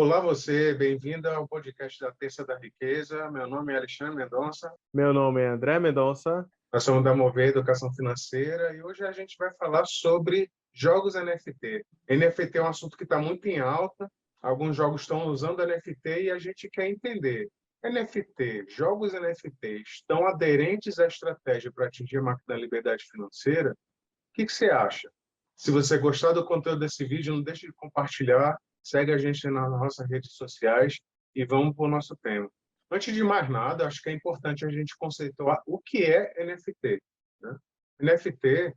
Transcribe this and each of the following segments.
Olá você, bem-vindo ao podcast da Terça da Riqueza. Meu nome é Alexandre Mendonça, Meu nome é André Mendonça. nós somos da Mover Educação Financeira e hoje a gente vai falar sobre jogos NFT. NFT é um assunto que está muito em alta, alguns jogos estão usando NFT e a gente quer entender. NFT, jogos NFT estão aderentes à estratégia para atingir a máxima liberdade financeira? O que você acha? Se você gostar do conteúdo desse vídeo, não deixe de compartilhar, segue a gente nas nossas redes sociais e vamos para o nosso tema. Antes de mais nada, acho que é importante a gente conceituar o que é NFT, né? NFT é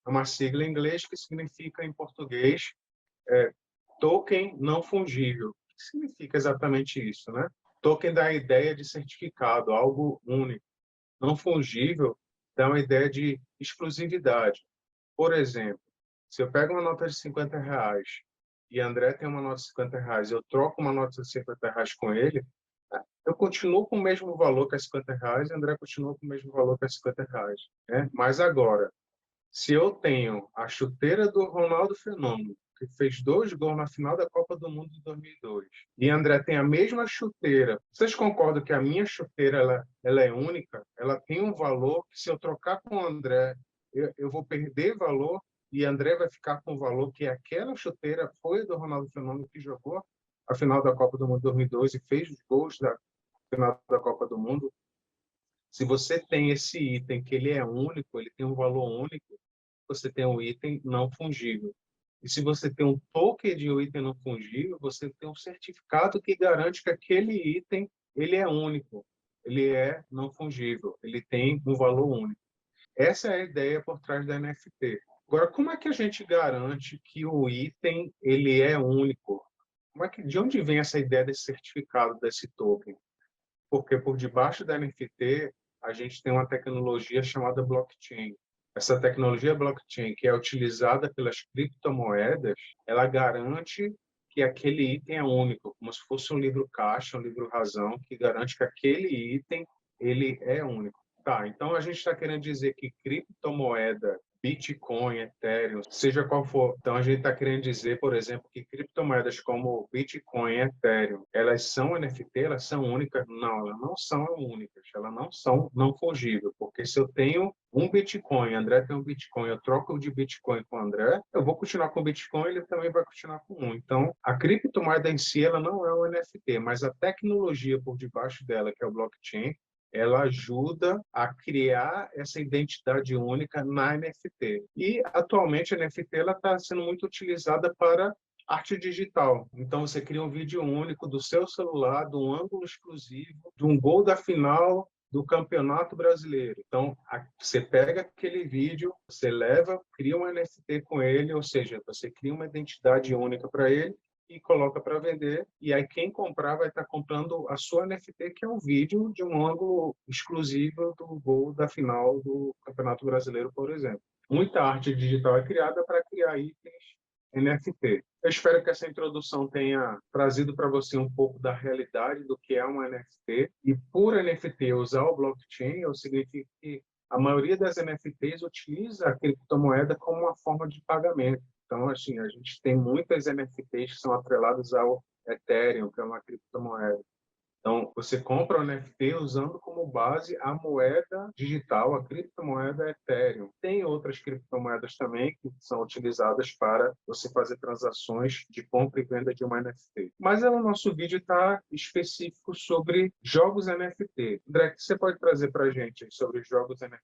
uma sigla em inglês que significa, em português, token não fungível. O que significa exatamente isso, né? Token dá a ideia de certificado, algo único. Não fungível dá uma ideia de exclusividade. Por exemplo, se eu pego uma nota de R$ 50 e André tem uma nota de R$ 50, eu troco uma nota de R$ 50 com ele, eu continuo com o mesmo valor que é R$ 50 e André continua com o mesmo valor que é R$ 50, né? Mas agora, se eu tenho a chuteira do Ronaldo Fenômeno, que fez 2 gols na final da Copa do Mundo de 2002, e André tem a mesma chuteira, vocês concordam que a minha chuteira ela é única? Ela tem um valor que, se eu trocar com o André, eu vou perder valor e André vai ficar com o valor que aquela chuteira foi do Ronaldo Fenômeno, que jogou a final da Copa do Mundo de 2002 e fez os gols da final da Copa do Mundo. Se você tem esse item que ele é único, ele tem um valor único, você tem um item não fungível. E se você tem um token de um item não fungível, você tem um certificado que garante que aquele item ele é único, ele é não fungível, ele tem um valor único. Essa é a ideia por trás da NFT. Agora, como é que a gente garante que o item ele é único? De onde vem essa ideia desse certificado, desse token? Porque por debaixo da NFT a gente tem uma tecnologia chamada blockchain. Essa tecnologia blockchain, que é utilizada pelas criptomoedas, ela garante que aquele item é único, como se fosse um livro caixa, um livro razão, que garante que aquele item ele é único. Tá, então a gente está querendo dizer que criptomoeda, Bitcoin, Ethereum, seja qual for. Então a gente está querendo dizer, por exemplo, que criptomoedas como Bitcoin e Ethereum, elas são NFT, elas são únicas? Não, elas não são únicas, elas não são não fungíveis, porque se eu tenho um Bitcoin, André tem um Bitcoin, eu troco de Bitcoin com o André, eu vou continuar com o Bitcoin, ele também vai continuar com um. Então, a criptomoeda em si, ela não é um NFT, mas a tecnologia por debaixo dela, que é o blockchain, ela ajuda a criar essa identidade única na NFT. E, atualmente, a NFT está sendo muito utilizada para arte digital. Então, você cria um vídeo único do seu celular, de um ângulo exclusivo, de um gol da final do Campeonato Brasileiro. Então, você pega aquele vídeo, você leva, cria um NFT com ele, ou seja, você cria uma identidade única para ele e coloca para vender, e aí quem comprar vai estar comprando a sua NFT, que é um vídeo de um ângulo exclusivo do gol da final do Campeonato Brasileiro, por exemplo. Muita arte digital é criada para criar itens NFT. Eu espero que essa introdução tenha trazido para você um pouco da realidade do que é um NFT, e por NFT usar o blockchain, significa que a maioria das NFTs utiliza a criptomoeda como uma forma de pagamento. Então, assim, a gente tem muitas NFTs que são atreladas ao Ethereum, que é uma criptomoeda. Então, você compra o NFT usando como base a moeda digital, a criptomoeda Ethereum. Tem outras criptomoedas também que são utilizadas para você fazer transações de compra e venda de uma NFT. Mas o nosso vídeo está específico sobre jogos NFT. André, o que você pode trazer para a gente sobre jogos NFT?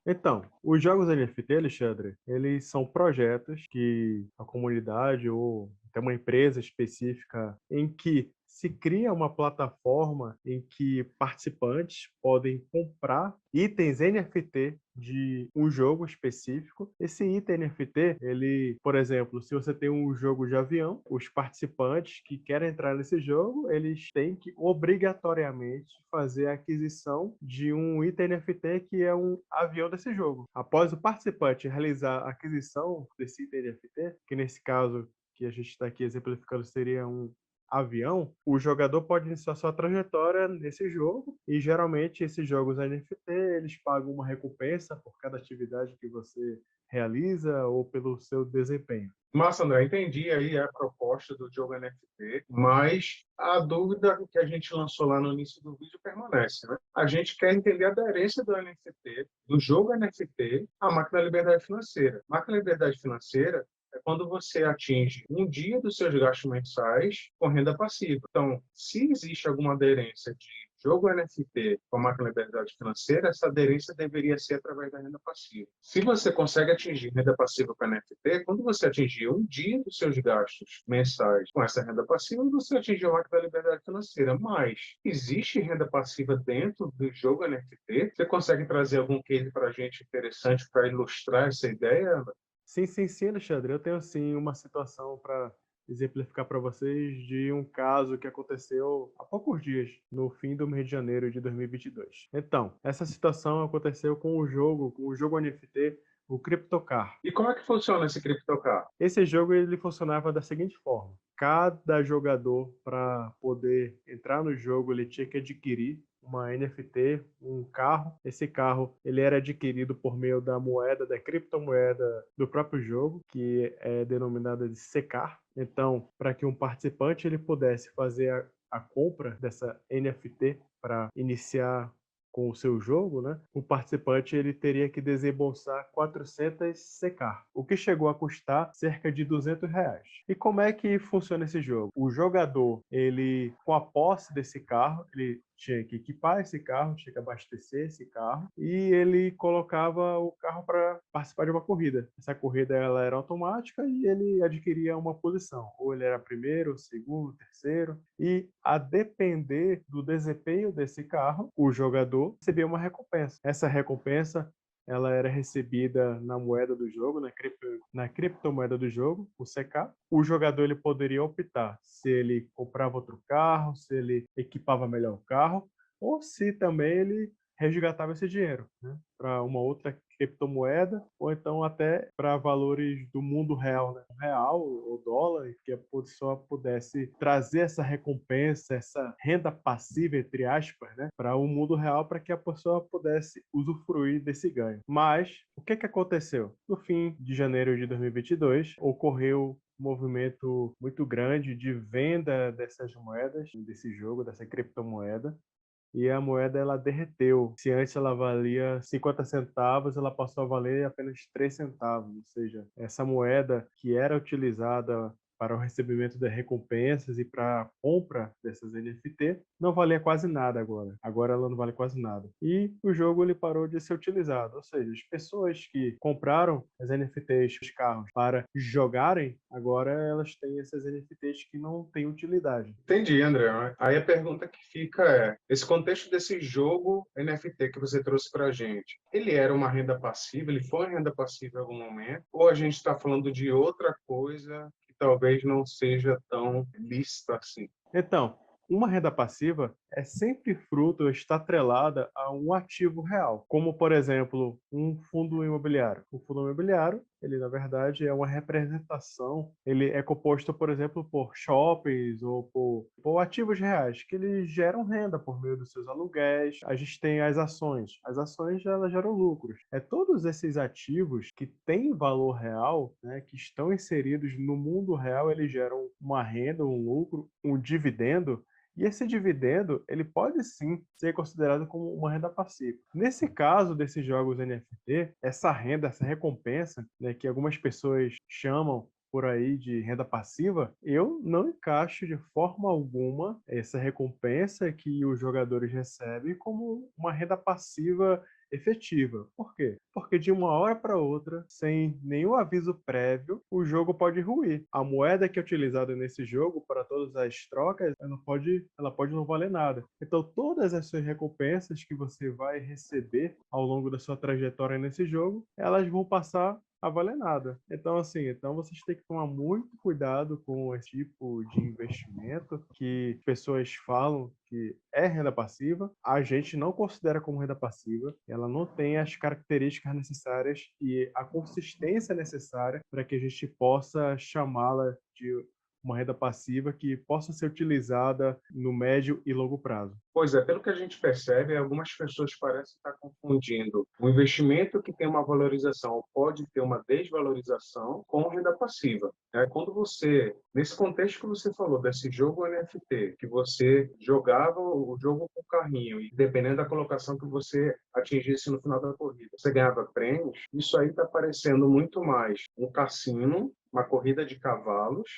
Então, os jogos NFT, Alexandre, eles são projetos que a comunidade ou até uma empresa específica em que se cria uma plataforma em que participantes podem comprar itens NFT de um jogo específico. Esse item NFT, ele, por exemplo, se você tem um jogo de avião, os participantes que querem entrar nesse jogo, eles têm que obrigatoriamente fazer a aquisição de um item NFT que é um avião desse jogo. Após o participante realizar a aquisição desse item NFT, que nesse caso que a gente está aqui exemplificando seria um avião, o jogador pode iniciar sua trajetória nesse jogo, e geralmente esses jogos NFT, eles pagam uma recompensa por cada atividade que você realiza ou pelo seu desempenho. Massa, André, entendi aí a proposta do jogo NFT, mas a dúvida que a gente lançou lá no início do vídeo permanece, né? A gente quer entender a aderência do NFT, do jogo NFT, à máquina da liberdade financeira. Máquina da liberdade financeira é quando você atinge um dia dos seus gastos mensais com renda passiva. Então, se existe alguma aderência de jogo NFT com a máquina de liberdade financeira, essa aderência deveria ser através da renda passiva. Se você consegue atingir renda passiva com a NFT, quando você atingir um dia dos seus gastos mensais com essa renda passiva, você atingiu a máquina da liberdade financeira. Mas existe renda passiva dentro do jogo NFT? Você consegue trazer algum case para a gente interessante para ilustrar essa ideia? Sim, sim, sim, Alexandre. Eu tenho sim uma situação para exemplificar para vocês de um caso que aconteceu há poucos dias, no fim do mês de janeiro de 2022. Então, essa situação aconteceu com o jogo NFT, o CryptoCar. E como é que funciona esse CryptoCar? Esse jogo ele funcionava da seguinte forma: cada jogador, para poder entrar no jogo, ele tinha que adquirir uma NFT, um carro. Esse carro ele era adquirido por meio da moeda, da criptomoeda do próprio jogo, que é denominada de Secar. Então, para que um participante ele pudesse fazer a compra dessa NFT para iniciar com o seu jogo, né, o participante ele teria que desembolsar 400 secar, o que chegou a custar cerca de R$ 200. E como é que funciona esse jogo? O jogador, ele, com a posse desse carro, ele tinha que equipar esse carro, tinha que abastecer esse carro e ele colocava o carro para participar de uma corrida. Essa corrida ela era automática e ele adquiria uma posição, ou ele era primeiro, segundo, terceiro, e a depender do desempenho desse carro, o jogador recebia uma recompensa. Essa recompensa ela era recebida na moeda do jogo, na criptomoeda do jogo, o CK. O jogador ele poderia optar se ele comprava outro carro, se ele equipava melhor o carro, ou se também ele resgatava esse dinheiro, né, para uma outra criptomoeda, ou então até para valores do mundo real, né? O real, o dólar, que a pessoa pudesse trazer essa recompensa, essa renda passiva, entre aspas, né, para o mundo real, para que a pessoa pudesse usufruir desse ganho. Mas, o que aconteceu? No fim de janeiro de 2022, ocorreu um movimento muito grande de venda dessas moedas, desse jogo, dessa criptomoeda, e a moeda ela derreteu. Se antes ela valia 50 centavos, ela passou a valer apenas 3 centavos. Ou seja, essa moeda que era utilizada para o recebimento de recompensas e para a compra dessas NFT não valia quase nada agora. Agora ela não vale quase nada. E o jogo ele parou de ser utilizado. Ou seja, as pessoas que compraram as NFTs, os carros, para jogarem, agora elas têm essas NFTs que não têm utilidade. Entendi, André. Aí a pergunta que fica é: esse contexto desse jogo NFT que você trouxe para a gente, ele era uma renda passiva? Ele foi uma renda passiva em algum momento? Ou a gente está falando de outra coisa que talvez não seja tão lícita assim? Então, uma renda passiva é sempre fruto, está atrelada a um ativo real, como, por exemplo, um fundo imobiliário. O fundo imobiliário, ele, na verdade, é uma representação, ele é composto, por exemplo, por shoppings ou por ativos reais, que eles geram renda por meio dos seus aluguéis. A gente tem as ações. As ações, elas geram lucros. É todos esses ativos que têm valor real, né, que estão inseridos no mundo real, eles geram uma renda, um lucro, um dividendo, e esse dividendo, ele pode sim ser considerado como uma renda passiva. Nesse caso desses jogos NFT, essa renda, essa recompensa, né, que algumas pessoas chamam por aí de renda passiva, eu não encaixo de forma alguma essa recompensa que os jogadores recebem como uma renda passiva efetiva. Por quê? Porque de uma hora para outra, sem nenhum aviso prévio, o jogo pode ruir. A moeda que é utilizada nesse jogo para todas as trocas, ela pode não valer nada. Então, todas as suas recompensas que você vai receber ao longo da sua trajetória nesse jogo, elas vão passar a valer nada. Então, assim, vocês têm que tomar muito cuidado com esse tipo de investimento que pessoas falam que é renda passiva. A gente não considera como renda passiva. Ela não tem as características necessárias e a consistência necessária para que a gente possa chamá-la de uma renda passiva que possa ser utilizada no médio e longo prazo? Pois é, pelo que a gente percebe, algumas pessoas parecem estar confundindo o investimento que tem uma valorização ou pode ter uma desvalorização com renda passiva. Quando você, nesse contexto que você falou, desse jogo NFT, que você jogava o jogo com o carrinho e dependendo da colocação que você atingisse no final da corrida, você ganhava prêmios, isso aí está parecendo muito mais um cassino, uma corrida de cavalos,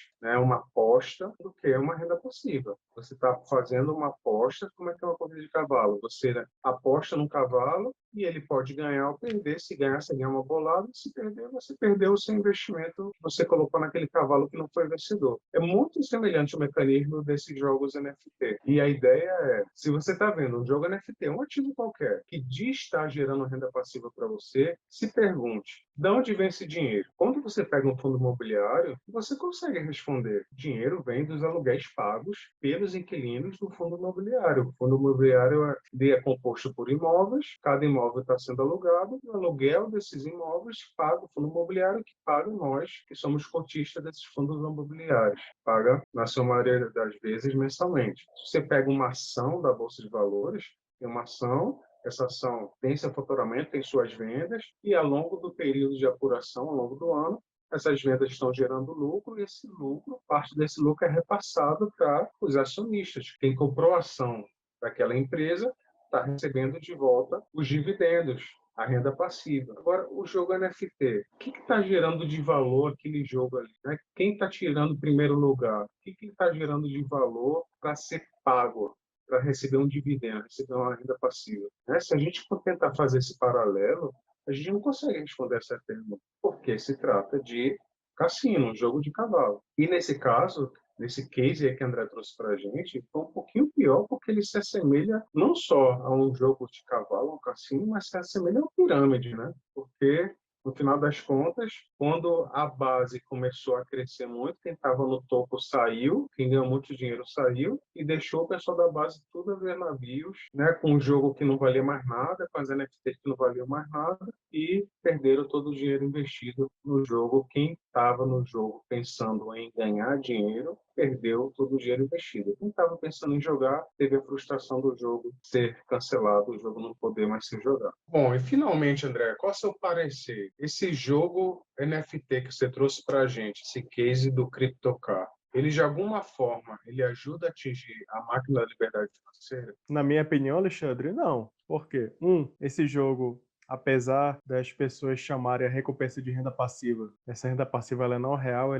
uma aposta, do que uma renda passiva. Você está fazendo uma aposta, como é que é uma corrida de cavalo? Você aposta num cavalo e ele pode ganhar ou perder. Se ganhar, você ganha uma bolada. Se perder, você perdeu o seu investimento que você colocou naquele cavalo que não foi vencedor. É muito semelhante ao mecanismo desses jogos NFT. E a ideia é, se você está vendo um jogo NFT, um ativo qualquer, que diz estar gerando renda passiva para você, se pergunte, de onde vem esse dinheiro? Quando você pega um fundo imobiliário, você consegue responder. O dinheiro vem dos aluguéis pagos pelos inquilinos do fundo imobiliário. O fundo imobiliário é composto por imóveis, cada imóvel está sendo alugado, e o aluguel desses imóveis paga o fundo imobiliário, que paga nós, que somos cotistas desses fundos imobiliários. Paga, na sua maioria das vezes, mensalmente. Se você pega uma ação da Bolsa de Valores, tem uma ação, essa ação tem seu faturamento, tem suas vendas, e ao longo do período de apuração, ao longo do ano, essas vendas estão gerando lucro e esse lucro, parte desse lucro é repassado para os acionistas. Quem comprou a ação daquela empresa está recebendo de volta os dividendos, a renda passiva. Agora, o jogo NFT, o que está gerando de valor aquele jogo ali? Né? Quem está tirando o primeiro lugar? O que está gerando de valor para ser pago? Para receber um dividendo, receber uma renda passiva. Se a gente for tentar fazer esse paralelo, a gente não consegue responder essa pergunta, porque se trata de cassino, um jogo de cavalo. E nesse caso, nesse case aí que o André trouxe para a gente, foi um pouquinho pior, porque ele se assemelha não só a um jogo de cavalo, um cassino, mas se assemelha a uma pirâmide, né? Porque no final das contas, quando a base começou a crescer muito, quem estava no topo saiu, quem ganhou muito dinheiro saiu e deixou o pessoal da base tudo a ver navios, né, com um jogo que não valia mais nada, com as NFTs que não valiam mais nada e perderam todo o dinheiro investido no jogo. Quem estava no jogo pensando em ganhar dinheiro, perdeu todo o dinheiro investido. Quem estava pensando em jogar, teve a frustração do jogo ser cancelado, o jogo não poder mais ser jogado. Bom, e finalmente, André, qual é o seu parecer? Esse jogo NFT que você trouxe para a gente, esse case do CryptoCar, ele de alguma forma, ele ajuda a atingir a máquina da liberdade financeira? Na minha opinião, Alexandre, não. Por quê? Esse jogo, apesar das pessoas chamarem a recompensa de renda passiva, essa renda passiva ela não é real,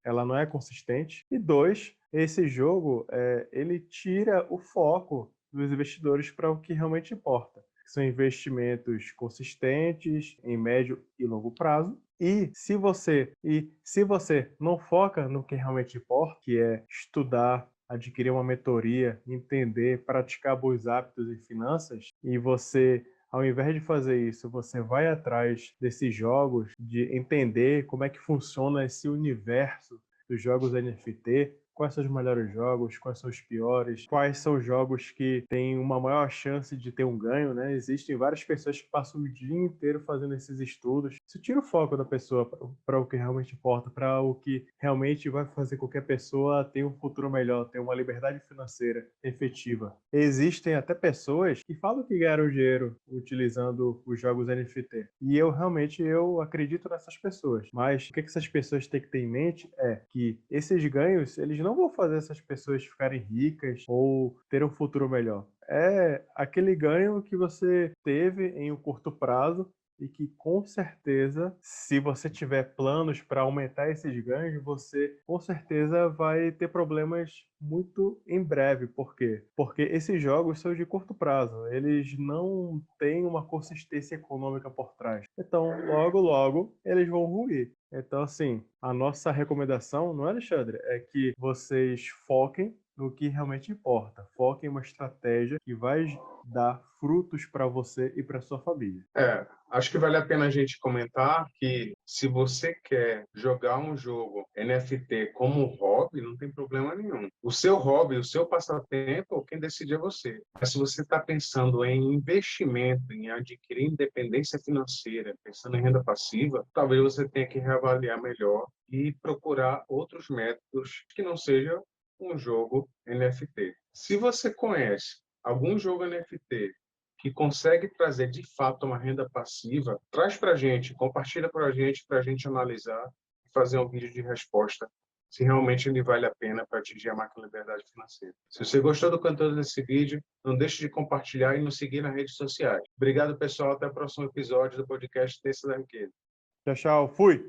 ela não é consistente. E dois, esse jogo, ele tira o foco dos investidores para o que realmente importa. São investimentos consistentes em médio e longo prazo. E se você não foca no que realmente importa, que é estudar, adquirir uma mentoria, entender, praticar bons hábitos em finanças, e você, ao invés de fazer isso, você vai atrás desses jogos, de entender como é que funciona esse universo dos jogos NFT, quais são os melhores jogos, quais são os piores, quais são os jogos que têm uma maior chance de ter um ganho, né? Existem várias pessoas que passam o dia inteiro fazendo esses estudos. Isso tira o foco da pessoa para o que realmente importa, para o que realmente vai fazer com que a pessoa tenha um futuro melhor, tenha uma liberdade financeira efetiva. Existem até pessoas que falam que ganharam dinheiro utilizando os jogos NFT. E eu acredito nessas pessoas. Mas o que essas pessoas têm que ter em mente é que esses ganhos, eles não vão fazer essas pessoas ficarem ricas ou ter um futuro melhor. É aquele ganho que você teve em um curto prazo e que, com certeza, se você tiver planos para aumentar esses ganhos, você com certeza vai ter problemas muito em breve. Por quê? Porque esses jogos são de curto prazo, eles não têm uma consistência econômica por trás. Então, logo, logo, eles vão ruir. Então, assim, a nossa recomendação, não é, Alexandre? É que vocês foquem no que realmente importa. Foquem em uma estratégia que vai dar frutos para você e para sua família. Acho que vale a pena a gente comentar que Se você quer jogar um jogo NFT como hobby, não tem problema nenhum. O seu hobby, o seu passatempo, quem decide é você. Mas se você está pensando em investimento, em adquirir independência financeira, pensando em renda passiva, talvez você tenha que reavaliar melhor e procurar outros métodos que não sejam um jogo NFT. Se você conhece algum jogo NFT que consegue trazer de fato uma renda passiva, traz para a gente, compartilha para a gente analisar e fazer um vídeo de resposta se realmente ele vale a pena para atingir a máxima liberdade financeira. Se você gostou do conteúdo desse vídeo, não deixe de compartilhar e nos seguir nas redes sociais. Obrigado, pessoal. Até o próximo episódio do podcast Terça da Riqueza. Tchau, tchau. Fui!